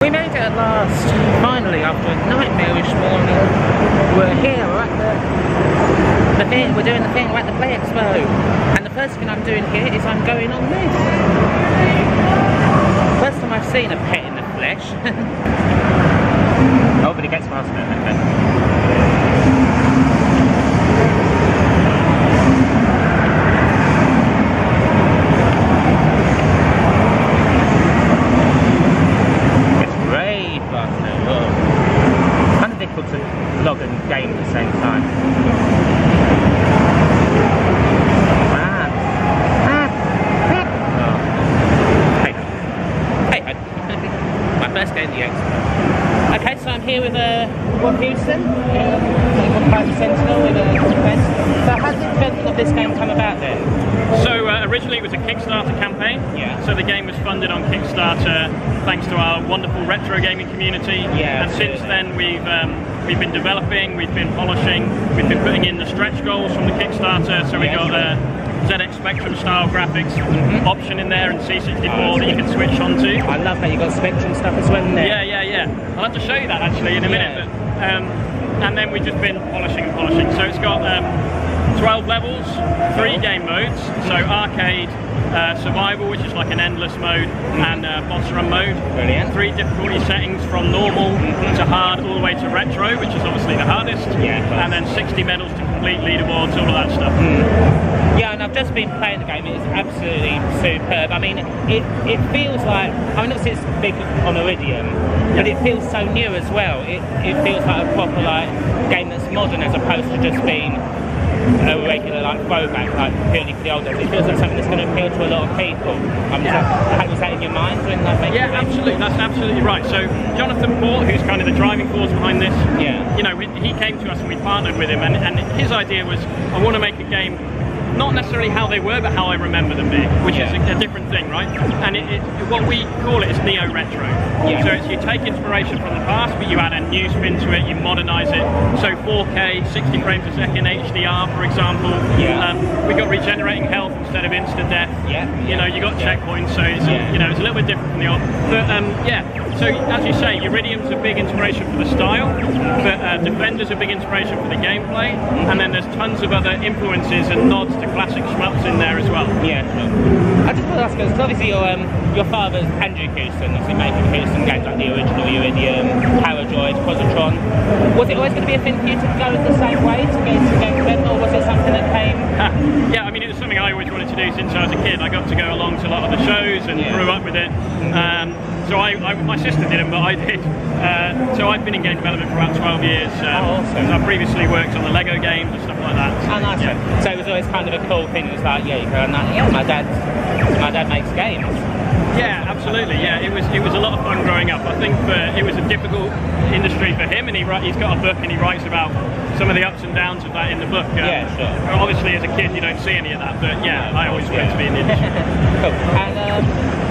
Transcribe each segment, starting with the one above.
We made it at last, finally, after a nightmarish morning. We're here, we're at the thing, we're doing the thing, we're at the Play Expo. And the first thing I'm doing here is I'm going on this. First time I've seen a pet in the flesh. Oh, but it gets faster than that. To log and game at the same time. Oh. Hey ho. My first game at the Expo. Okay, so I'm here with Rob Houston, Private Sentinel with Quest. So how did the development of this game come about then? So originally it was a Kickstarter campaign. Yeah. So the game was funded on Kickstarter thanks to our wonderful retro gaming community. Yeah. And since then we've been developing, we've been polishing, we've been putting in the stretch goals from the Kickstarter. So we got ZX Spectrum style graphics option in there and C64 that you can switch onto. I love that you got Spectrum stuff as well in there. Yeah. I'll have to show you that actually in a minute. But, and then we've just been polishing and polishing. So it's got 12 levels, 3 game modes, so arcade, survival, which is like an endless mode, and boss run mode. Brilliant. 3 difficulty settings from normal to hard all the way to retro, which is obviously the hardest. Yeah. And then 60 medals to complete leaderboards, all of that stuff. Yeah, and I've just been playing the game. It's absolutely superb. I mean, it feels like, I mean, obviously it's big on Iridium, but it feels so new as well. It feels like a proper game that's modern as opposed to just being a regular throwback, purely for the old days. It feels like something that's going to appeal to a lot of people. Was that in your mind when making Yeah, absolutely. That's absolutely right. So Jonathan Port, who's kind of the driving force behind this, you know, he came to us and we partnered with him, and his idea was, I want to make a game not necessarily how they were, but how I remember them being, which is a different thing, right? And what we call it is neo-retro. So it's, you take inspiration from the past, but you add a new spin to it, you modernize it. So 4K, 60 frames a second, HDR, for example. We got regenerating health instead of instant death. You know, you got checkpoints, so it's you know, it's a little bit different from the old. But so as you say, Iridium's a big inspiration for the style, but Defender's a big inspiration for the gameplay, and then there's tons of other influences and nods to classic shmups in there as well. Yeah, sure. I just want to ask, because obviously your father's Andrew Houston, obviously making Houston games like the original Iridium, Paradroid, Positron. Was it always going to be a thing for you to go the same way to get into game development, or was it something that came? Yeah, I mean, it was something I always wanted to do since I was a kid. I got to go along to a lot of the shows and grew up with it. So my sister didn't, but I did. So I've been in game development for about 12 years. Awesome. I previously worked on the Lego games and stuff like that. Oh, nice. So it was always kind of a cool thing. It was like, my dad makes games. Yeah, absolutely. Yeah, it was a lot of fun growing up. I think it was a difficult industry for him, and he's got a book and he writes about some of the ups and downs of that in the book. Obviously, as a kid, you don't see any of that, but I always wanted to be in the industry. Cool. And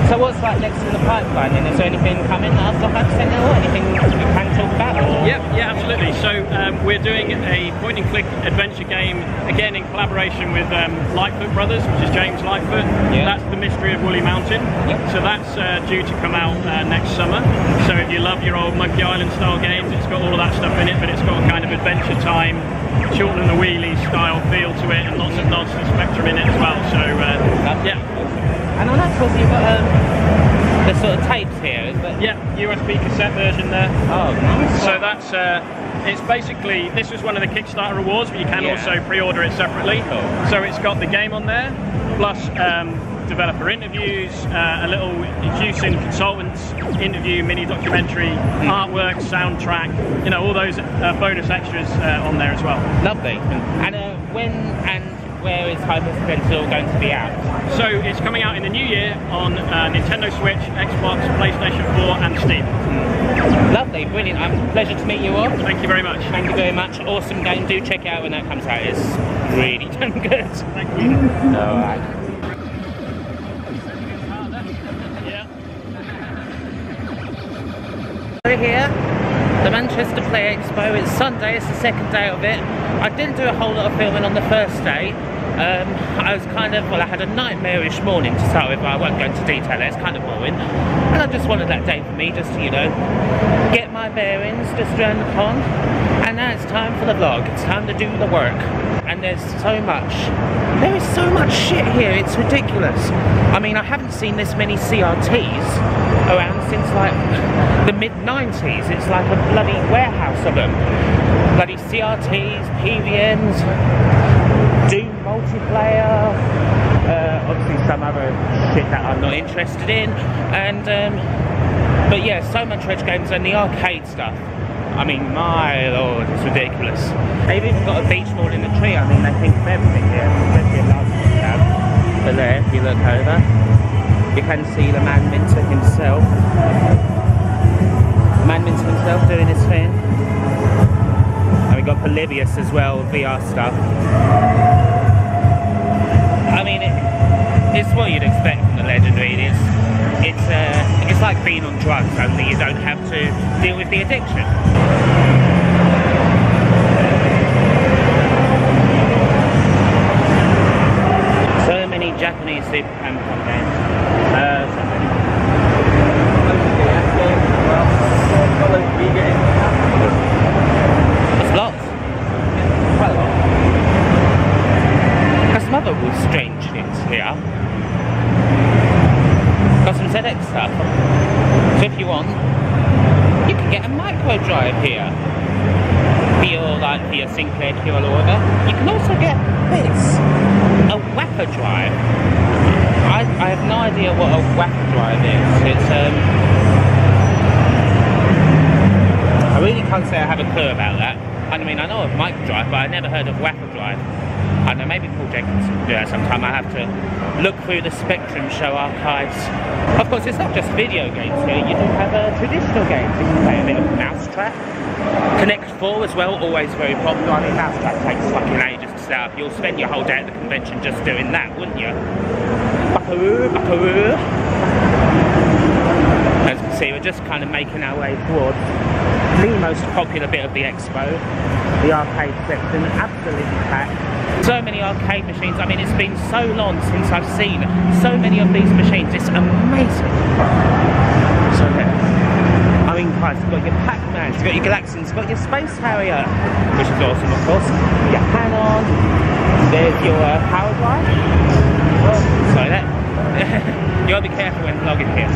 so what's next in the pipeline? And is there anything coming after Sentinel, or anything you can talk about? Yeah, absolutely. So we're doing a point-and-click adventure game, again in collaboration with Lightfoot Brothers, which is James Lightfoot. That's The Mystery of Woolly Mountain. So that's due to come out next summer. So if you love your old Monkey Island style games, it's got all of that stuff in it, but it's got a kind of Adventure Time, Children of the Wheelie style feel to it, and lots of nods to Spectrum in it as well. So And on that course you've got the sort of tapes here, is that? Yeah, USB cassette version there. Oh, nice. So that's it's basically, this was one of the Kickstarter awards, but you can also pre-order it separately. Cool. So it's got the game on there, plus developer interviews, a little Houston consultants interview, mini documentary, artwork, soundtrack, you know, all those bonus extras on there as well. Lovely. And when and where is Hyper Sentinel going to be out? So it's coming out in the new year on Nintendo Switch, Xbox, PlayStation 4 and Steam. Lovely, brilliant. Pleasure to meet you all. Thank you very much. Thank you very much. Awesome game. Do check it out when that comes out. It's really damn good. Thank you. Alright. We're here, the Manchester Play Expo. It's Sunday, it's the second day of it. I didn't do a whole lot of filming on the first day, I was kind of, well, I had a nightmarish morning to start with, but I won't go into detail, it's kind of boring. And I just wanted that day for me, just to, you know, get my bearings just around the pond. And now it's time for the vlog, it's time to do the work. And there is so much shit here, it's ridiculous. I mean, I haven't seen this many CRTs around since like the mid-90s. It's like a bloody warehouse of them. Bloody CRTs, PVMs, Doom multiplayer, obviously some other shit that I'm not interested in, and but yeah, so much retro games and the arcade stuff. I mean, my lord, it's ridiculous. They've even got a beach ball in the tree. I mean, they think of everything here, especially in London. But there, if you look over, you can see the Man Minter himself. Man Minter himself doing his thing. And we got Polybius as well, VR stuff. I mean, it's what you'd expect from the Legendary. It's like being on drugs, only you don't have to deal with the addiction. So many Japanese Super Famicom games. So many. There's lots. Quite a lot. There's some other strange things here. Got some ZX stuff. So if you want, you can get a micro drive here. For your Sinclair QL order. You can also get this, a Wapper drive. I have no idea what a Wapper drive is. It's I really can't say I have a clue about that. I mean, I know of micro drive, but I never heard of Wapper drive. I don't know, maybe Paul Jenkins will do that sometime. I have to look through the Spectrum Show archives. Of course, it's not just video games here, you do have traditional games. You can play a bit of Mousetrap. Connect 4 as well, always very popular. I mean, Mousetrap takes fucking ages to set up. You'll spend your whole day at the convention just doing that, wouldn't you? Buckaroo, buckaroo. As you can see, we're just kind of making our way towards the most popular bit of the expo, the arcade section, absolutely packed. So many arcade machines. I mean, it's been so long since I've seen so many of these machines. It's amazing. So there. I mean, Christ, you've got your Pac-Man, you've got your Galaxians, you've got your Space Harrier, which is awesome, of course. Your Hanon. There's your Power Drive. So that. You gotta be careful when vlogging here.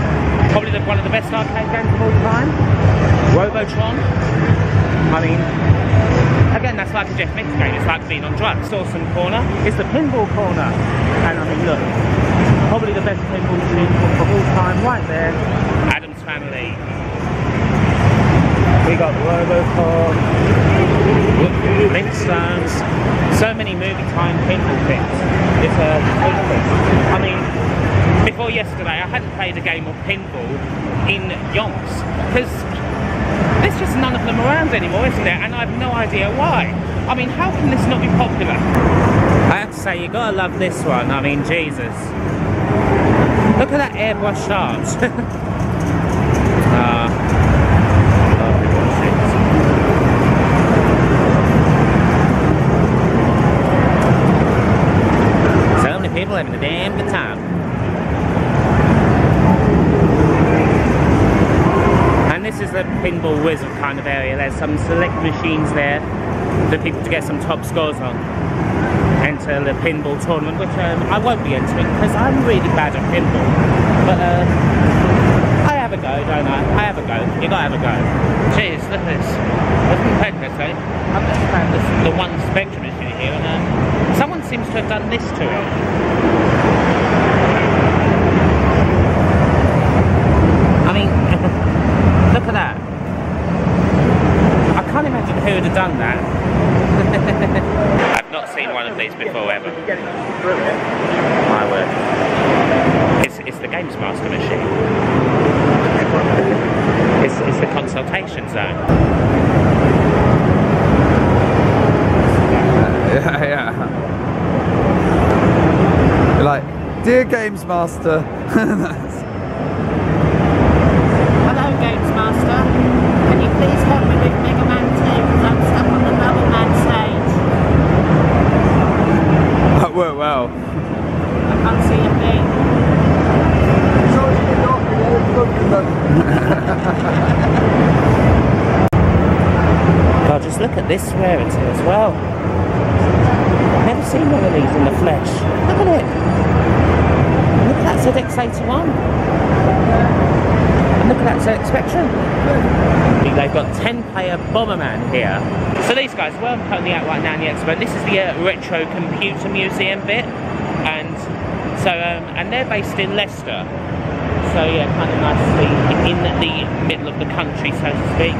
Probably one of the best arcade games of all time. Robotron. I mean, again, that's like a Jeff Mix game. It's like being on drugs. Awesome corner. It's the pinball corner. And I mean, look, probably the best pinball machine of all time, right there. Addams Family. We got Robocop, Flintstones, so many movie time pinball things. It's I mean, before yesterday, I hadn't played a game of pinball in yonks because there's just none of them around anymore, isn't there? And I have no idea why. I mean, how can this not be popular? I have to say, you gotta love this one. I mean, Jesus. Look at that airbrush art. So many people having a damn good time. And this is the pinball wizard kind of area. There's some select machines there for people to get some top scores on. Enter the pinball tournament, which I won't be entering because I'm really bad at pinball. But I have a go, don't I? I have a go. You gotta have a go. Jeez, look at this. I've just found the one Spectrum machine here, and someone seems to have done this to it. I mean, look at that. I can't imagine who would have done that. I've not seen one of these before ever. My word. It's the Games Master machine. It's the consultation zone. Yeah. You're like, dear Games Master. Hello, Games Master. Can you please help me with Mega Man 2 because I'm stuck on the Rubber Man stage? look at this rarity as well. Never seen one of these in the flesh. Look at it. Look at that ZX81. And look at that ZX Spectrum. They've got 10-player Bomberman here. So these guys, well, I'm putting out right now in the expo. This is the Retro Computer Museum bit, and so and they're based in Leicester. So yeah, kind of nicely in the middle of the country, so to speak.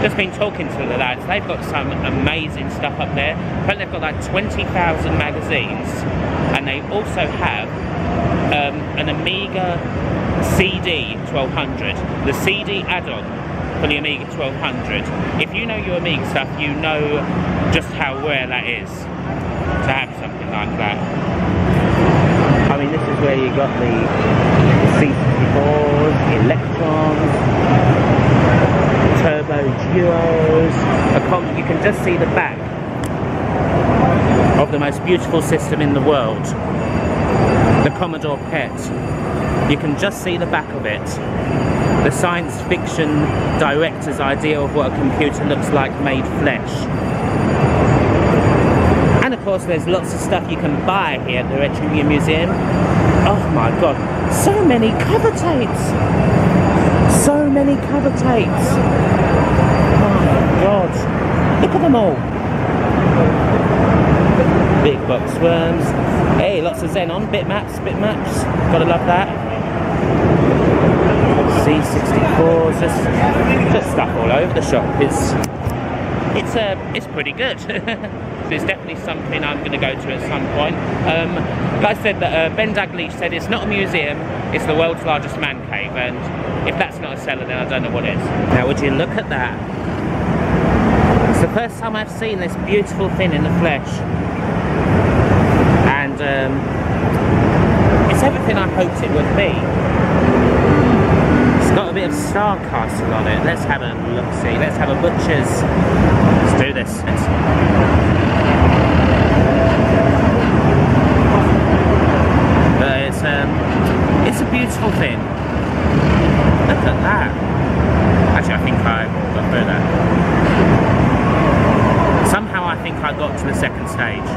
Just been talking to the lads. They've got some amazing stuff up there. But they've got like 20,000 magazines, and they also have an Amiga CD 1200, the CD add-on for the Amiga 1200. If you know your Amiga stuff, you know just how rare that is to have something like that. I mean, this is where you got the C64s, Electrons, Turbo Duos. You can just see the back of the most beautiful system in the world, the Commodore PET. You can just see the back of it. The science fiction director's idea of what a computer looks like made flesh. And of course there's lots of stuff you can buy here at the Retro Museum. Oh my god, so many cover tapes! So many cover tapes! Oh my god, look at them all! Big box worms. Hey, lots of Xenon, bitmaps, gotta love that. C64s, just stuff all over the shop. It's pretty good. It's definitely something I'm going to go to at some point. Like I said, that Ben Daglish said it's not a museum, it's the world's largest man cave, and if that's not a seller, then I don't know what is. Now, would you look at that? It's the first time I've seen this beautiful thing in the flesh, and it's everything I hoped it would be. It's got a bit of Star Castle on it. Let's have a look-see. Let's have a butcher's. Let's do this. It's a beautiful thing. Look at that. Actually, I think I got through that. Somehow I think I got to the second stage.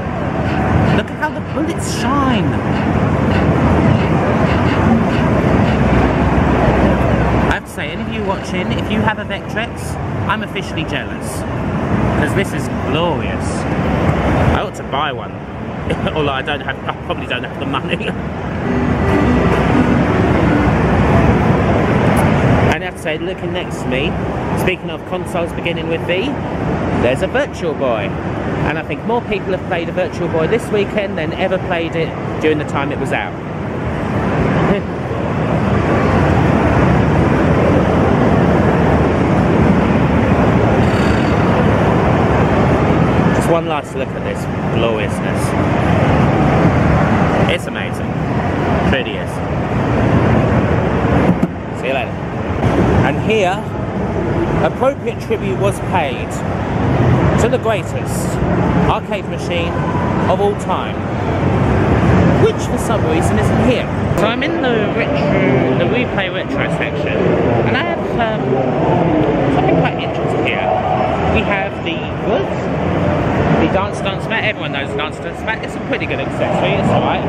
Look at how the bullets shine. I have to say, any of you watching, if you have a Vectrex, I'm officially jealous. Because this is glorious. I ought to buy one. Although I probably don't have the money. And I have to say, looking next to me, speaking of consoles beginning with V, there's a Virtual Boy. And I think more people have played a Virtual Boy this weekend than ever played it during the time it was out. Just one last look at this gloriousness. It's amazing. It really is. See you later. And here, appropriate tribute was paid to the greatest arcade machine of all time, which for some reason isn't here. So I'm in the replay retro section, and I have something quite interesting here. We have the Woods, the Dance Mat. Everyone knows the Dance Mat. It's a pretty good accessory, it's alright.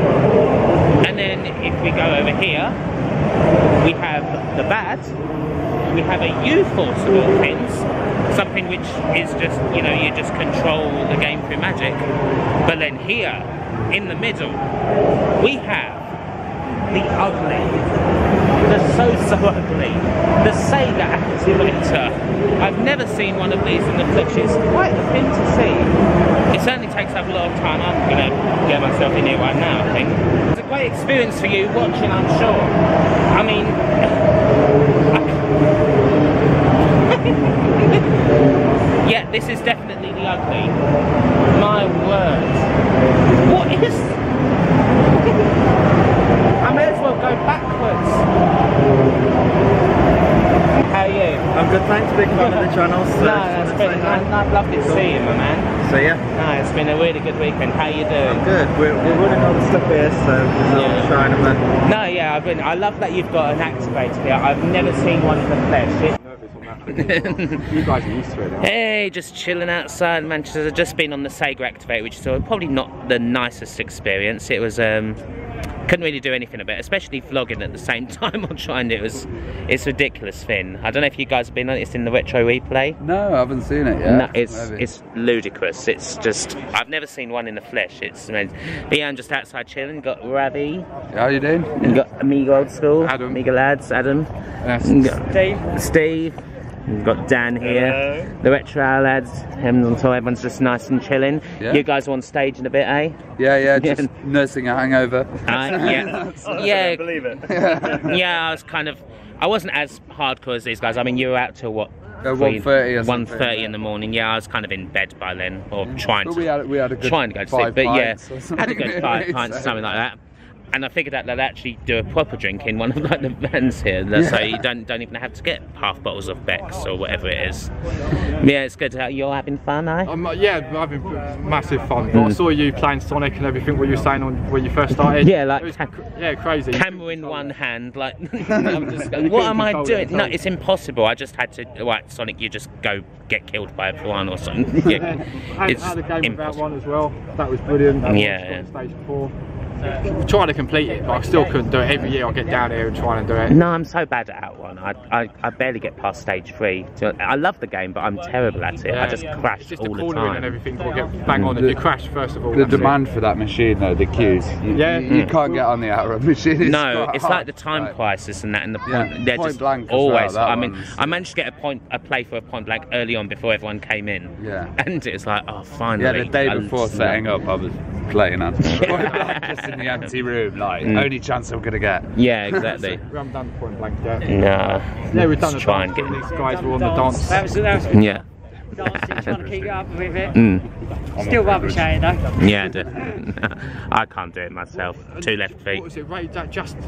And then if we go over here, we have the Bat. We have a U-Force of all things, something which is just, you know, you just control the game through magic. But then here, in the middle, we have the ugly, the so ugly, the Sega Activator. I've never seen one of these in the flesh. It's quite a thing to see. It certainly takes up a lot of time. I'm going to get myself in here right now, I think. It's a great experience for you watching, I'm sure. I mean, yeah, this is definitely the ugly. My word. What is... I may as well go backwards. How are you? I'm good, thanks. Big fan of the channel. So no, that's been lovely to see you, my man. So yeah. No, it's been a really good weekend. How you doing? I'm good. We're running all the stuff here, so there's a little shine of it. No, yeah, I love that you've got an activator here. I've never seen one in the flesh. on that. You guys are used to it now. Hey, just chilling outside Manchester. I've just been on the Sega Activate, which is probably not the nicest experience. It was couldn't really do anything about it, especially vlogging at the same time on trying it. It's ridiculous thing. I don't know if you guys have been on it. It's in the Retro Replay. No, I haven't seen it yet. No, it's ludicrous. It's just, I've never seen one in the flesh. It's amazing. But yeah, I'm just outside chilling. Got Ravi. How you doing? You got Amigo Old School. Adam. Amigo Lads. Adam. Yes. Steve. We've got Dan here. Hello. The Retro Hour Lads. Him on top. Everyone's just nice and chilling. Yeah. You guys are on stage in a bit, eh? Yeah, just nursing a hangover. Yeah. I believe it. Yeah, I wasn't as hardcore as these guys. I mean, you were out till what? 1:30 or something. 1:30 in the morning. Yeah, I was kind of in bed by then, or trying But to. we had a good trying to go to sleep, 5 but yeah, pints or something. had a good 5 pints or something like that. And I figured out they'd actually do a proper drink in one of like the vans here, so you don't even have to get half bottles of Beck's or whatever it is. Yeah, it's good. You're having fun, eh? Yeah, I'm having massive fun. But I saw you playing Sonic and everything. What you were saying on when you first started. Yeah, like it was, crazy. Camera in one hand, like I'm just going, what am I doing? No, it's impossible. I just had to. Right, Sonic, you just go get killed by a piranha or something. Yeah, it's had a game about one as well. That was brilliant. Yeah. Stage 4. Trying to complete it, but I still couldn't do it. Every year I get down here and try and do it. No, I'm so bad at Outrun. I barely get past stage 3. I love the game, but I'm terrible at it. I just crash it's just all the the cornering time. and everything will get bang on. If you crash, first of all, The demand for that machine though, the queues. You can't get on the Outrun machine. No, it's like the time crisis and that, and the point. They're Point just Blank as always. well, I mean, I managed to get a play for a Point Blank early on before everyone came in. Yeah. And it's like, oh, finally. Yeah, the day before setting up, I was playing on just in the empty room, like only chance I'm gonna get. Yeah, exactly. We haven't done Point Blank yet. No. Yeah, we've done Let's a try dance. and get. These guys were on the dance. That was Yeah. dancing, trying to keep it up with it. Mm. Still rubbish at it though. Yeah, I can't do it myself. 2 left feet. What was it? Rage,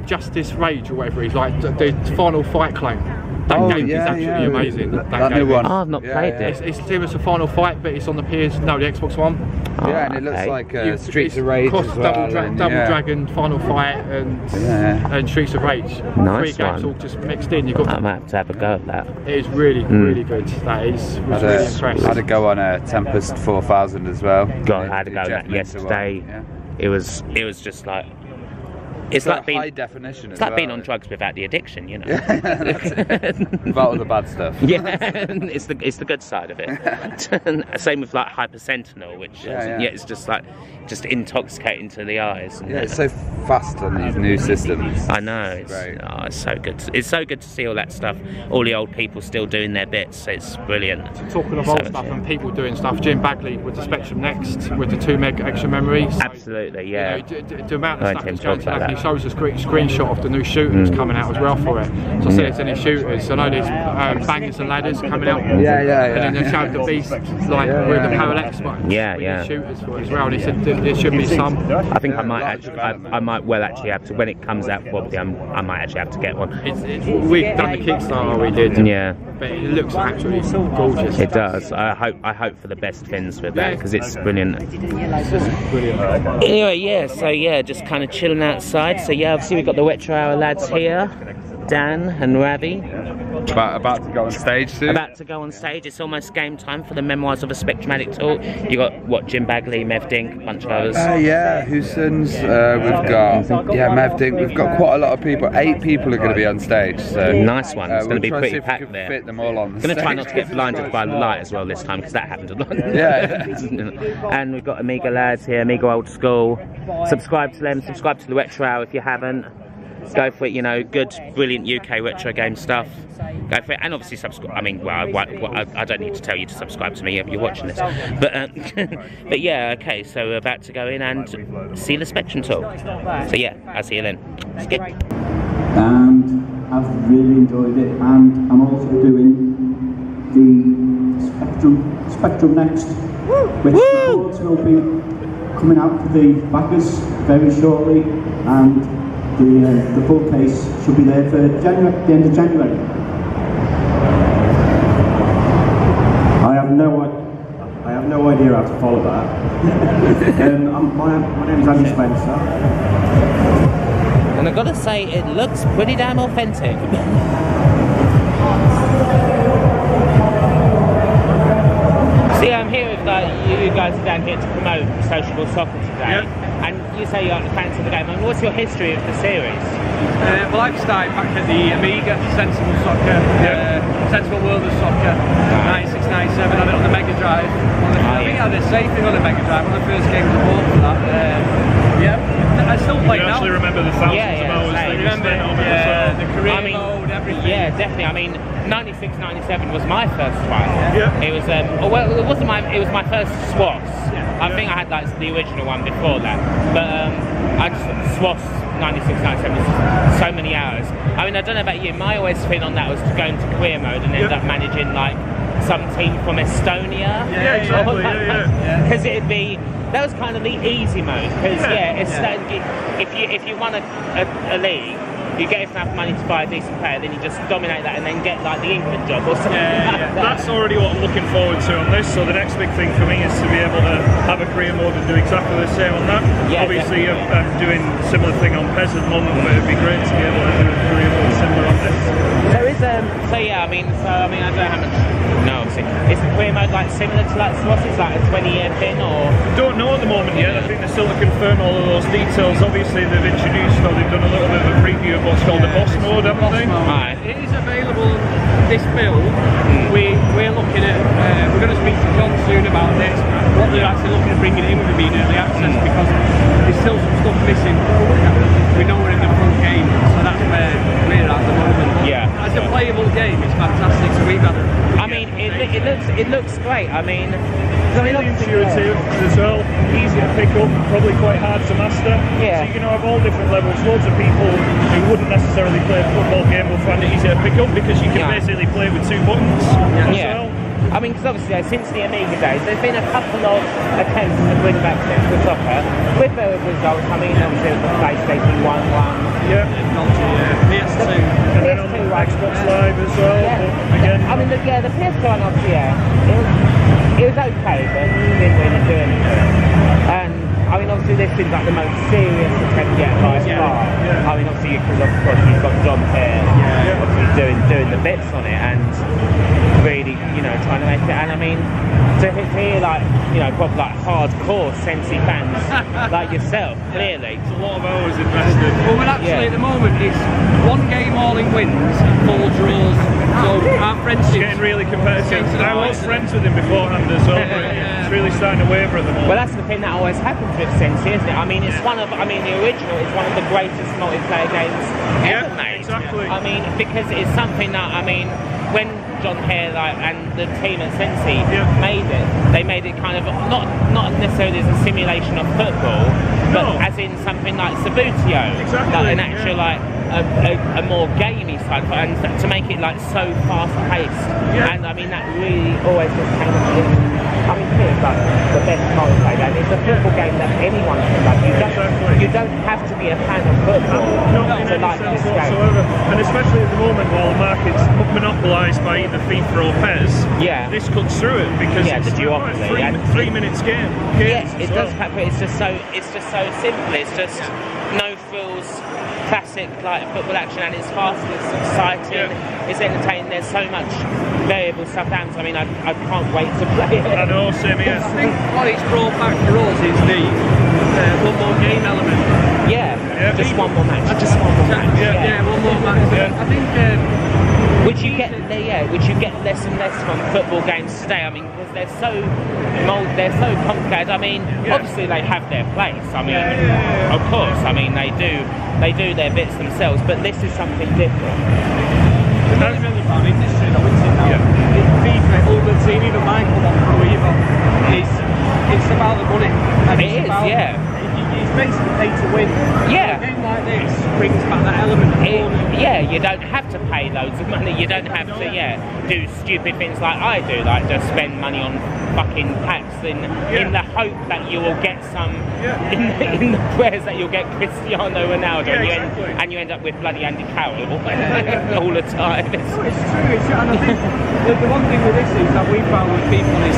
Justice Rage or whatever. He's like the Final Fight clone. That game is absolutely amazing. That new game. one. Oh, I've not played this. It's similar to Final Fight, but it's on the PS. No, the Xbox One. Oh, Yeah, and it looks okay. like Streets of Rage Cross as well. Double Dragon, Final Fight, and Streets of Rage. Nice 3 games one. all just mixed in. You got. I might have to have a go at that. It is really, really good. That is. Was really impressed. I had to go on a Tempest 4000 as well. God, I had to go at that yesterday. It was just like. It's like being high definition. It's like being on drugs without the addiction, you know. Without all the bad stuff. Yeah, it's the good side of it. Same with like hypersentinel, which it's just intoxicating to the eyes. Yeah, it's so fast on these new systems. I know. It's so good. It's so good to see all that stuff. All the old people still doing their bits. It's brilliant. Talking of old stuff and people doing stuff, Jim Bagley with the Spectrum Next with the 2 meg extra memory. So, absolutely, yeah. You know, the amount of stuff that's going to about happen. He shows a screenshot of the new shooter that's coming out as well for it. So I see there's any shooters. I know there's Bangers and Ladders coming out. Yeah. And then they showed the Beast like with the Parallax button. Yeah. Shooters for it as well. And he said there should be some. I think I might well actually have to, when it comes out probably, I might actually have to get one. We've done the Kickstarter, we did. Yeah. But it looks absolutely gorgeous. It does. I hope for the best things with that because it's brilliant. Brilliant. Anyway, yeah, just kind of chilling outside. So yeah, obviously we've got the Retro Hour lads here, Dan and Ravi. About to go on stage soon. About to go on stage. It's almost game time for the Memoirs of a Spectrum Addict talk. You got what, Jim Bagley, Mev Dink, a bunch of others. Houston's. We've got Mev Dink. We've got quite a lot of people. 8 people are going to be on stage. So nice one. It's going to be pretty packed packed there. Fit them all on. Going to try not to get blinded by the light as well this time because that happened a lot. Yeah. And we've got Amiga lads here, Amiga Old School. Subscribe to them. Subscribe to the Retro Hour if you haven't. Go for it, you know, good, brilliant UK retro game stuff. Go for it, and obviously subscribe. I mean, well, I don't need to tell you to subscribe to me if you're watching this, but yeah, okay. So we're about to go in and see the Spectrum talk. So yeah, I'll see you then. Skip. And I've really enjoyed it, and I'm also doing the Spectrum Next, which will be coming out for the backers very shortly, and the full case should be there for the end of January. I have no idea how to follow that. My name is Andy Spencer. And I've got to say, it looks pretty damn authentic. down here to promote sociable soccer today. And you say you're fans of the game. I mean, what's your history of the series? Well, I started back at the Amiga, Sensible Soccer, Sensible World of Soccer, 96, 97. I had it on the Mega Drive. I think I had the same thing on the Mega Drive. One of the first games I bought for that. I still play now. You actually remember the thousands of hours that you spent on it as well. The career mode, everything. Yeah, definitely. I mean, 96, 97 was my first one. It was, well, it wasn't my, it was my first SWAS. I think I had like the original one before that. But I just, SWAS 96, 97 was so many hours. I mean, I don't know about you, my always thing on that was to go into career mode and end up managing like some team from Estonia. Yeah, exactly. Because it'd be, that was kind of the easy mode. Because if you won a league, you get enough money to buy a decent player, then you just dominate that and then get like the England job or something like that. That's already what I'm looking forward to on this. So the next big thing for me is to be able to have a career mode and do exactly the same on that. Obviously, I'm doing a similar thing on PES at the moment, but it'd be great to be able to do a career mode similar on this. There is I don't know how much. No, obviously, is the career mode like similar to like SWAS? Is that a 20-year thing or? Don't know at the moment yet. I think they're still to confirm all of those details. Obviously, they've introduced or they've done a little bit of a preview of what's called the boss mode, haven't they? It is available. This build, we're looking at. We're going to speak to John soon about this. What they're actually looking at bringing in with being early access because there's still some stuff missing. We know we're in the full game, so that's where we're at the moment. As a playable game, it's fantastic. So we've had. I mean, it looks great. I mean, really intuitive as well, easy to pick up, probably quite hard to master. So you're going to have all different levels. Loads of people who wouldn't necessarily play a football game will find it easy to pick up because you can basically play with 2 buttons as well. I mean, because obviously since the Amiga days, there's been a couple of attempts to bring back sensible soccer with various results. I mean, obviously the PlayStation 1 one. PS2. And then on Xbox Live as well. Again. I mean, the PS2 one, obviously, it was okay, but it didn't really do anything. And I mean, obviously, this seems like the most serious attempt yet by far. I mean, obviously, because of course you've got John here, obviously doing the bits on it and really, trying to make it. And I mean, to hear like, probably like hardcore Sensi fans like yourself, clearly. It's a lot of hours invested. Well, we're actually at the moment it's 1 game all in wins, 4 draws. So our friendship's getting really competitive. I was friends with him beforehand as well, but it's really starting to waver at the moment. Well, that's the thing that always happens with Sensi, isn't it? I mean, it's one of, the original is one of the greatest multiplayer games ever made. Exactly. I mean, because it's something that, when John Hare and the team at Sensi made it, they made it kind of not necessarily as a simulation of football, but as in something like Sabutio, like an actual a more gamey side, and to make it like so fast paced. And I mean that really always just came in. I mean, it's like the best multiplayer game. It's a football game that anyone can like. You don't have to be a fan of football to like this game. And especially at the moment, while the market's monopolised by either FIFA or PES, this cuts through it because it's the duopoly. a 3 minutes game. It does cut through. It's just so simple. It's just no frills. Classic football action, and it's fast, it's exciting, it's entertaining. There's so much variable stuff down. I mean, I can't wait to play it. I know, same here. I think what it's brought back for us is the one more game element. Just one more match. Just one more match. One more match. I think. Which you get less and less from football games today. I mean, because they're so complicated. I mean, obviously they have their place. I mean, of course. I mean, they do their bits themselves. But this is something different. It's not really about industry that we're seeing now. FIFA, Ultimate Team, even Michael on Pro Evo. It's about the money. And it's basically pay to win. A game like this brings back that element of fun. You don't have to pay loads of money. You don't have to, do stupid things like I do, like just spend money on fucking packs in the hope that you will get some, in the prayers that you'll get Cristiano Ronaldo, and you end up with bloody Andy Carroll all the time. It's true, and I think the one thing with this is that we found with people is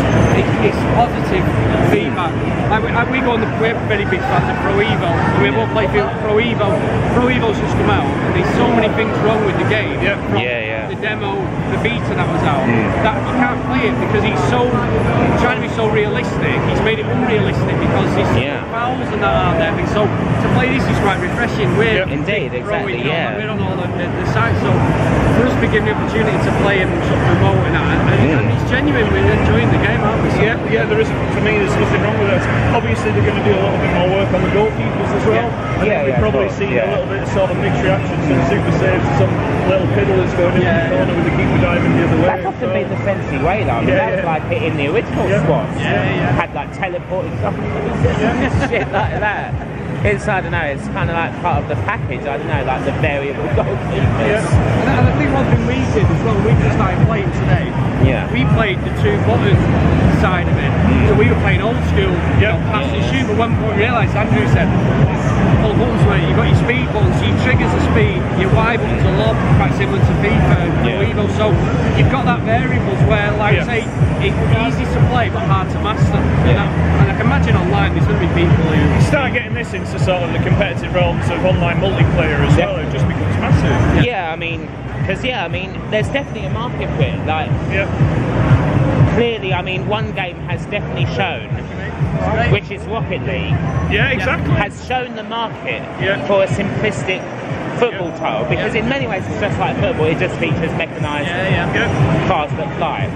it's positive feedback. We're very big fans of Pro Evo. We both play Pro Evo. Pro Evo's just come out, and there's so many things wrong with the game. The the demo, the beta that was out, that you can't play it because he's trying to be so realistic. He's made it unrealistic because his fouls and that aren't there. So to play this is quite refreshing. We're indeed, exactly, we're on all the sites, so for us to be given the opportunity to play and sort of promote and it's genuine. We're enjoying the game, aren't we? Yeah, there isn't, for me, there's nothing wrong with it. Obviously, they're going to do a little bit more work on the goalkeepers as well. We've probably seen a little bit of sort of mixed reactions, some super saves, some little piddlers going in the corner with the keeper diving the other way. That's often been the fancy way, though. I mean, that was like in the original squads. Had like teleporting stuff, shit like that. It's, I don't know, it's kind of like part of the package, I don't know, like the variable goalkeepers. And I think one thing we did as well, we just started playing today. We played the two button side of it. So we were playing old school, pass and shoot, but when we realised, Andrew said, all buttons were, you've got your speed buttons, so your triggers are speed, your Y buttons are lob, quite similar to FIFA and Evo, so you've got that variables where, like say, it's easy to play but hard to master. And I can imagine online there's going to be people who start getting this into sort of the competitive realms of online multiplayer as well, it just becomes massive. I mean, because there's definitely a market for it. Like, clearly, I mean, one game has definitely shown, which is Rocket League. Yeah, exactly. Has shown the market for a simplistic football tile, because in many ways it's just like football. It just features mechanised cars that fly.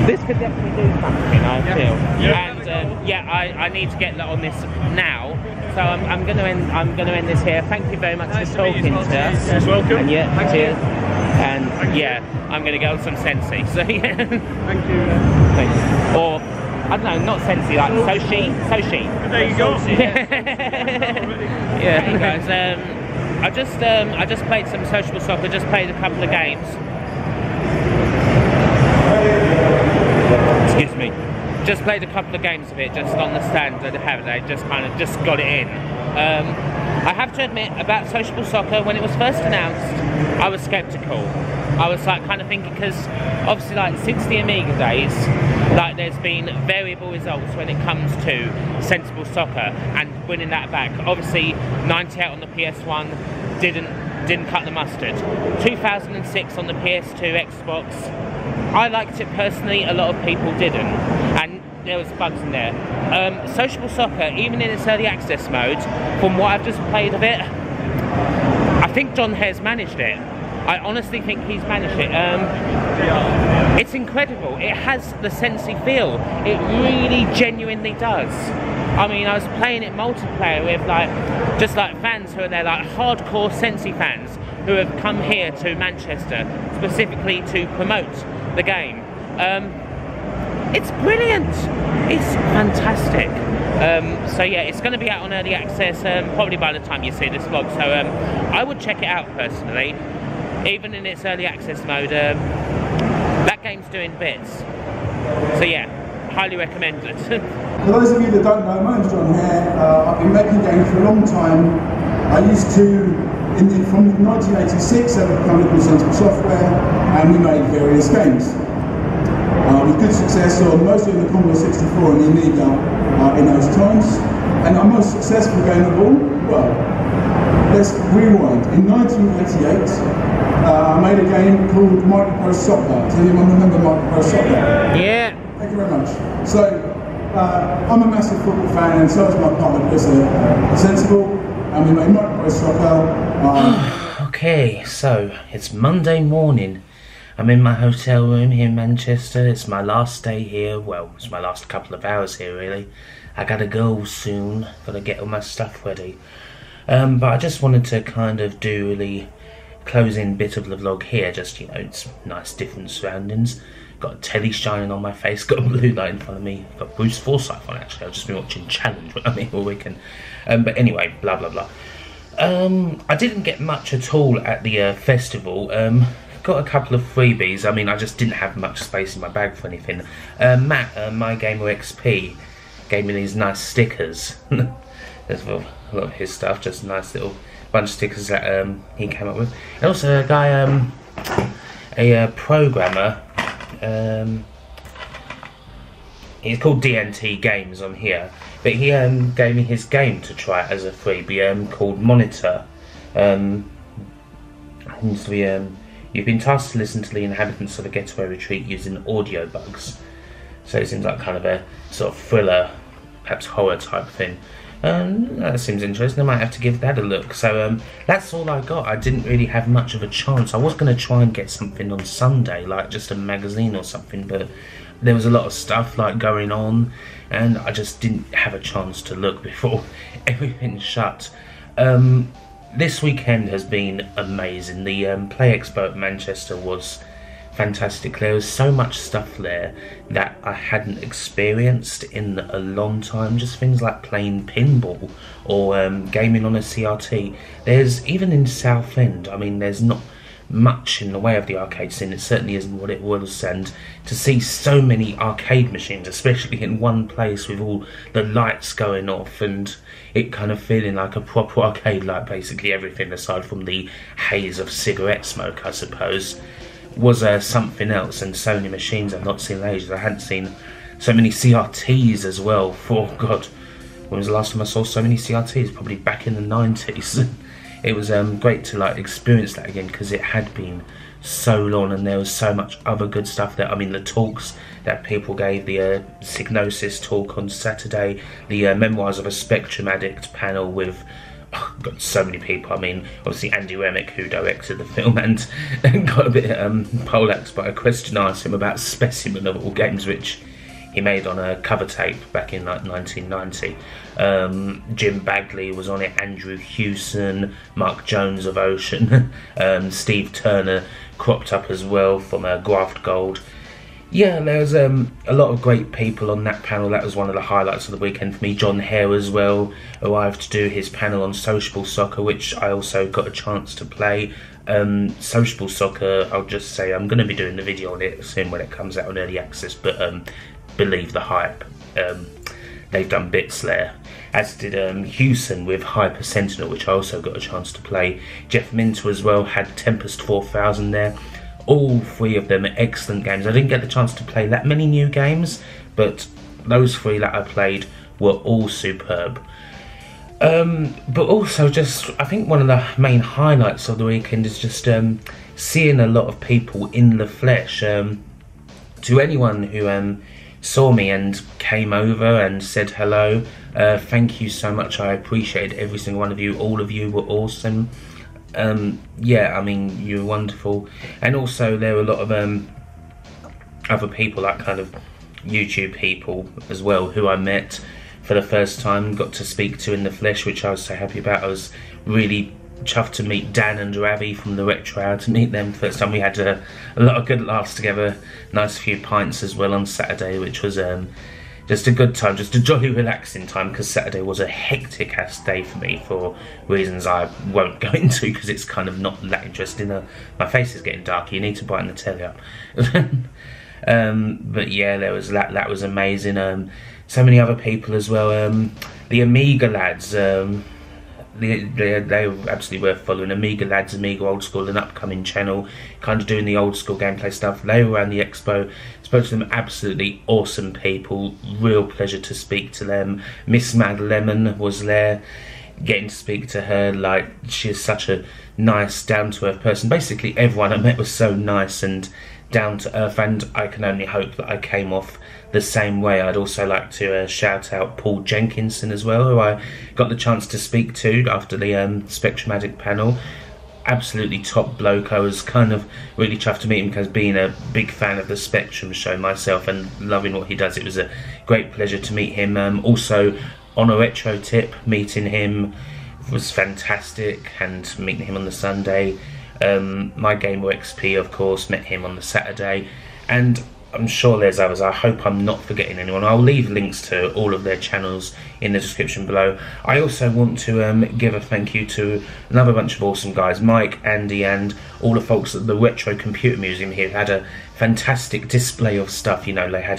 This could definitely do something, I feel. And I need to get on this now. So I'm going to end this here. Thank you very much for talking to us. You're welcome. And cheers. And I'm going to go on some Sensi. So Thank you. Thanks. Or I don't know, not Sensi, like Soshi. There you go. Guys. I just played some sociable soccer. Just played a couple of games. Excuse me. Just played a couple of games of it, just on the stand at the Haverday, just got it in. I have to admit, about sociable soccer, when it was first announced, I was sceptical. I was like kind of thinking, because obviously like since the Amiga days, like there's been variable results when it comes to sensible soccer and winning that back. Obviously 98 on the PS1 didn't cut the mustard. 2006 on the PS2 Xbox, I liked it personally, a lot of people didn't, and there was bugs in there. Sociable soccer, even in its early access mode, from what I've just played of it, I think John Hare's managed it. I honestly think he's managed it. It's incredible. It has the Sensi feel. It really genuinely does. I mean, I was playing it multiplayer with just fans who are there, like hardcore Sensi fans who have come here to Manchester specifically to promote the game. It's brilliant. It's fantastic. So yeah, it's going to be out on early access probably by the time you see this vlog. So I would check it out personally, even in its early access mode. That game's doing bits. So yeah, highly recommended. For those of you that don't know, my name's John Hare. I've been making games for a long time. I used to, from 1986, have a company called Sensible Software, and we made various games. With good success, mostly on the Commodore 64 and the Amiga in those times. And our most successful game of all, well, let's rewind. In 1988, I made a game called Micropro Soccer. Does anyone remember Micropro Soccer? Yeah. Thank you very much. So, I'm a massive football fan, and so is my partner, Chris, Sensible, and we made Micropro Soccer. Okay, so it's Monday morning. I'm in my hotel room here in Manchester. It's my last day here. Well, it's my last couple of hours here, really. I gotta go soon. Gotta get all my stuff ready. But I just wanted to kind of do really closing bit of the vlog here. Just, you know, it's nice different surroundings. Got a telly shining on my face. Got a blue light in front of me. Got Bruce Forsyth on, actually. I've just been watching Challenge all weekend. But anyway, blah, blah, blah. I didn't get much at all at the festival. Got a couple of freebies. I mean, I just didn't have much space in my bag for anything. Matt, MyGamerXP, gave me these nice stickers. There's a lot of his stuff, just a nice little bunch of stickers that he came up with. And also a guy, a programmer, he's called DNT Games on here, but he gave me his game to try as a freebie called Monitor. Seems to be You've been tasked to listen to the inhabitants of a getaway retreat using audio bugs. So it seems like kind of a sort of thriller, perhaps horror type thing. That seems interesting. I might have to give that a look. So that's all I got. I didn't really have much of a chance. I was going to try and get something on Sunday, like just a magazine or something, but there was a lot of stuff like going on, and I just didn't have a chance to look before everything shut. This weekend has been amazing. The Play Expo at Manchester was fantastic. There was so much stuff there that I hadn't experienced in a long time. Just things like playing pinball or gaming on a CRT. There's, even in Southend, I mean, there's not much in the way of the arcade scene. It certainly isn't what it was, and to see so many arcade machines, especially in one place with all the lights going off and it kind of feeling like a proper arcade, like basically everything aside from the haze of cigarette smoke, I suppose, was something else. And so many machines I've not seen in ages. I hadn't seen so many CRTs as well. For God, when was the last time I saw so many CRTs? Probably back in the 90s. It was great to like experience that again, because it had been so long and there was so much other good stuff there. I mean, the talks that people gave, the Psygnosis talk on Saturday, the Memoirs of a Spectrum Addict panel with got so many people. I mean, obviously Andy Remick, who directed the film, and got a bit poleaxed by a question asked him about Specimen of all games, which he made on a cover tape back in like 1990. Jim Bagley was on it, Andrew Hewson, Mark Jones of Ocean, Steve Turner cropped up as well from Graft Gold. Yeah, there was a lot of great people on that panel. That was one of the highlights of the weekend for me. John Hare as well arrived to do his panel on Sociable Soccer, which I also got a chance to play. Sociable Soccer, I'll just say I'm going to be doing the video on it soon when it comes out on Early Access, but believe the hype. They've done bits there, as did Hewson with Hyper Sentinel, which I also got a chance to play. Jeff Minter as well had Tempest 4000 there. All three of them are excellent games. I didn't get the chance to play that many new games, but those three that I played were all superb. But also, just I think one of the main highlights of the weekend is just seeing a lot of people in the flesh. To anyone who saw me and came over and said hello, thank you so much. I appreciate every single one of you. All of you were awesome. Yeah, I mean, you're wonderful. And also there were a lot of other people, like kind of YouTube people as well, who I met for the first time, got to speak to in the flesh, which I was so happy about. I was really chuffed to meet Dan and Ravi from the Retro Hour, to meet them first time. We had a lot of good laughs together, nice few pints as well on Saturday, which was just a good time, just a jolly relaxing time, because Saturday was a hectic ass day for me for reasons I won't go into, because it's kind of not that interesting. My face is getting darker, you need to brighten the telly up. But yeah, there was that was amazing. So many other people as well. The Amiga lads, they were absolutely worth following. Amiga Lads, Amiga Old School, an upcoming channel, kind of doing the old school gameplay stuff. They were around the expo. Spoke to them, absolutely awesome people. Real pleasure to speak to them. Miss Mad Lemon was there. Getting to speak to her, like, she is such a nice, down-to-earth person. Basically, everyone I met was so nice and down-to-earth, and I can only hope that I came off the same way. I'd also like to shout out Paul Jenkinson as well, who I got the chance to speak to after the Spectrum Addict panel. Absolutely top bloke. I was kind of really chuffed to meet him, because being a big fan of the Spectrum show myself and loving what he does, it was a great pleasure to meet him. Also, on a retro tip, meeting him was fantastic, and meeting him on the Sunday. My Gamer XP, of course, met him on the Saturday, and I'm sure there's others. I hope I'm not forgetting anyone. I'll leave links to all of their channels in the description below. I also want to give a thank you to another bunch of awesome guys, Mike, Andy, and all the folks at the Retro Computer Museum here. Had a fantastic display of stuff. You know, they had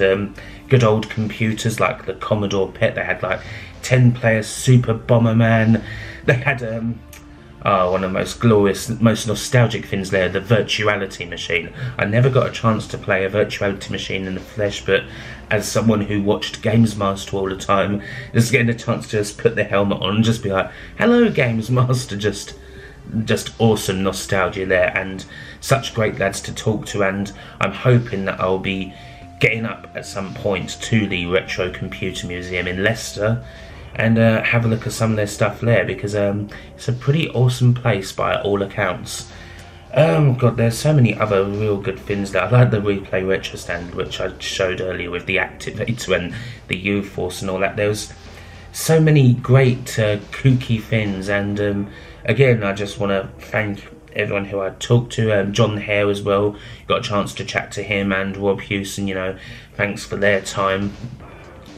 good old computers like the Commodore PET. They had like 10-player Super Bomberman. They had one of the most glorious, most nostalgic things there, the Virtuality Machine. I never got a chance to play a Virtuality Machine in the flesh, but as someone who watched Games Master all the time, just getting a chance to just put the helmet on and just be like, hello Games Master, just just awesome nostalgia there, and such great lads to talk to, and I'm hoping that I'll be getting up at some point to the Retro Computer Museum in Leicester and have a look at some of their stuff there, because it's a pretty awesome place by all accounts. God, there's so many other real good things there. I like the Replay Retro stand, which I showed earlier with the Activator and the U-Force and all that. There was so many great kooky things, and again, I just want to thank everyone who I talked to. John Hare as well, got a chance to chat to him, and Rob Hewson, you know, thanks for their time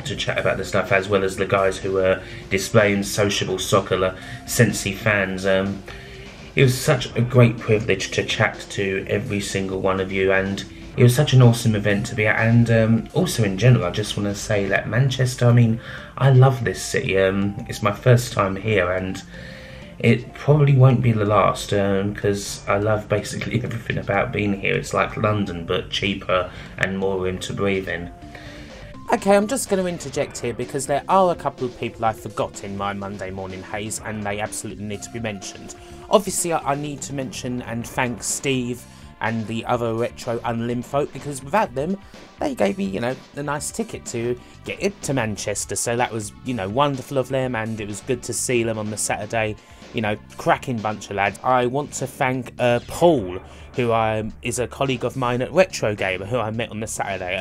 to chat about the stuff, as well as the guys who were displaying Sociable Soccer, Sensi fans. It was such a great privilege to chat to every single one of you, and it was such an awesome event to be at. And also in general, I just want to say that Manchester, I mean, I love this city. It's my first time here, and it probably won't be the last, because I love basically everything about being here. It's like London, but cheaper and more room to breathe in. Okay, I'm just going to interject here because there are a couple of people I forgot in my Monday morning haze, and they absolutely need to be mentioned. Obviously, I need to mention and thank Steve and the other Retro Unlim folk, because without them, they gave me, you know, a nice ticket to get it to Manchester. So that was, you know, wonderful of them, and it was good to see them on the Saturday. You know, cracking bunch of lads. I want to thank Paul, who is a colleague of mine at Retro Gamer, who I met on the Saturday.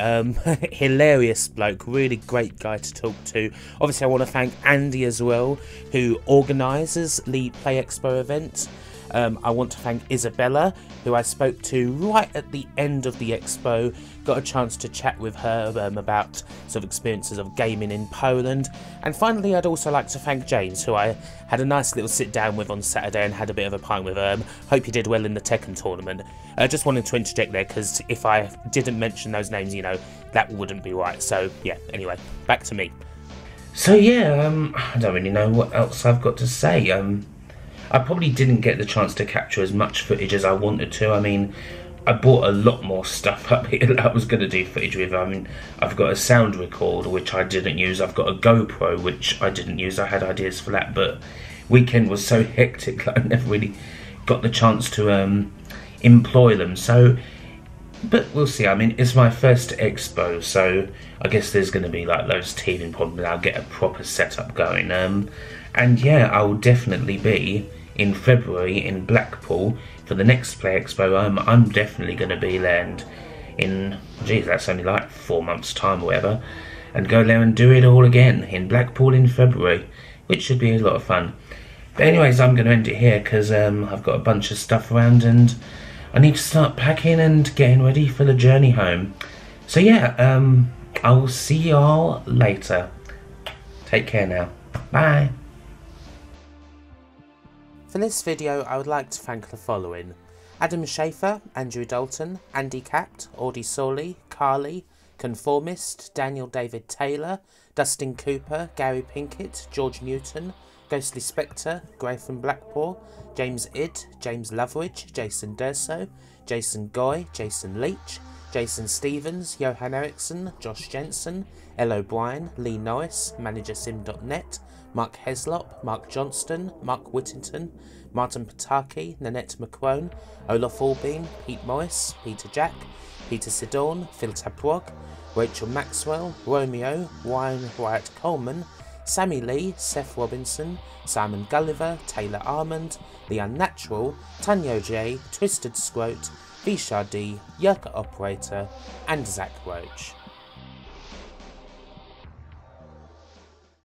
Hilarious bloke, really great guy to talk to. Obviously, I want to thank Andy as well, who organises the Play Expo event. I want to thank Isabella, who I spoke to right at the end of the expo. Got a chance to chat with her about sort of experiences of gaming in Poland. And finally, I'd also like to thank James, who I had a nice little sit down with on Saturday and had a bit of a pint with. Hope you did well in the Tekken tournament. Just wanted to interject there, because if I didn't mention those names, you know, that wouldn't be right. So yeah, anyway, back to me. So yeah, I don't really know what else I've got to say. I probably didn't get the chance to capture as much footage as I wanted to. I mean, I bought a lot more stuff up here that I was going to do footage with. I mean, I've got a sound recorder, which I didn't use. I've got a GoPro, which I didn't use. I had ideas for that, but weekend was so hectic that I never really got the chance to employ them. So, but we'll see. I mean, it's my first expo, so I guess there's going to be like loads of teething problems. I'll get a proper setup going. And yeah, I will definitely be in February in Blackpool for the next Play Expo. I'm definitely going to be there, and in, geez, that's only like 4 months time or whatever, and go there and do it all again in Blackpool in February, which should be a lot of fun. But anyways, I'm going to end it here because I've got a bunch of stuff around and I need to start packing and getting ready for the journey home. So yeah, I will see y'all later. Take care now. Bye. For this video, I would like to thank the following: Adam Schaefer, Andrew Dalton, Andy Capt, Audie Sawley, Carly, Conformist, Daniel David Taylor, Dustin Cooper, Gary Pinkett, George Newton, Ghostly Spectre, Gray from Blackpool, James Idd, James Loveridge, Jason Durso, Jason Goy, Jason Leach, Jason Stevens, Johan Eriksson, Josh Jensen, Elle O'Brien, Lee Norris, ManagerSim.net, Mark Heslop, Mark Johnston, Mark Whittington, Martin Pataki, Nanette McQuone, Olaf Albeen, Pete Morris, Peter Jack, Peter Sidorn, Phil Taprog, Rachel Maxwell, Romeo, Wyatt Coleman, Sammy Lee, Seth Robinson, Simon Gulliver, Taylor Armand, The Unnatural, Tanyo J, Twisted Scroat, Vishar D, Yerka Operator, and Zach Roach.